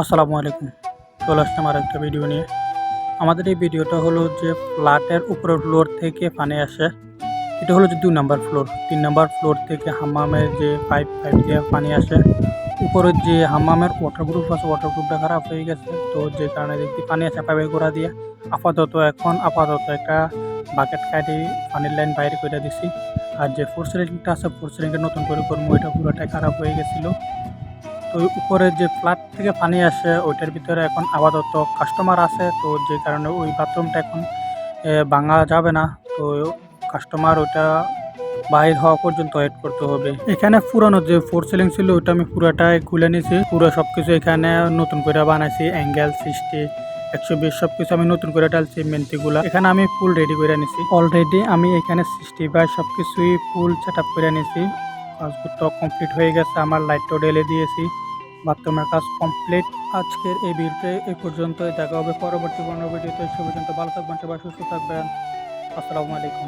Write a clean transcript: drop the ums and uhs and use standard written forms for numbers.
আসসালামু আলাইকুম। চলে আসলাম আরেকটা ভিডিও নিয়ে। আমাদের এই ভিডিওটা হলো যে ফ্ল্যাটের উপরের ফ্লোর থেকে পানি আসে। এটা হলো যে ২ নাম্বার ফ্লোর। ৩ নাম্বার ফ্লোর থেকে হাম্মামের যে পাইপ দিয়ে পানি আসে। উপরের যে হাম্মামের ওয়াটারপ্রুফ আছে, ওয়াটারপ্রুফটা খারাপ হয়ে গেছে। তো যে কারণে দেখছি পানি আসে পাইপের গোড়া দিয়ে। আপাতত একটা বাকেট কাইটে পানির লাইন বাইরে কইরা দিছি। আর যে ফোর সিলিংটা আছে, ফোর সিলিংটা নতুন করে করবো। এটা পুরোটাই খারাপ হয়ে গেছিল। তো উপরে যে ফ্ল্যাট থেকে পানি আসে ওইটার ভিতরে এখন আপাতত কাস্টমার আছে, তো যে কারণে ওই বাথরুমটা এখন ভাঙা যাবে না। তো কাস্টমার ওইটা বাহির হওয়া পর্যন্ত ওয়েট করতে হবে। এখানে পুরানো যে ফোর সিলিং ছিল ওইটা আমি পুরাটাই খুলে নিয়েছি, পুরো সবকিছু এখানে নতুন করে বানাইছি। অ্যাঙ্গেল 60, 120 সবকিছু আমি নতুন করে ডালছি। মেন্টিগুলা এখানে আমি ফুল রেডি করে নিছি। অলরেডি আমি এখানে 60 বাই সবকিছুই ফুল সেট আপ করে নিছি। কাজগুলো কমপ্লিট হয়ে গেছে, আমার লাইটটাও ঢেলে দিয়েছি। বাথরুমের কাজ কমপ্লিট। আজকের এই ভিডিওতে এই পর্যন্তই। দেখা হবে পরবর্তী কোনো ভিডিওতে। সে পর্যন্ত ভালো থাকবেন, সবাই সুস্থ থাকবেন। আসসালামু আলাইকুম।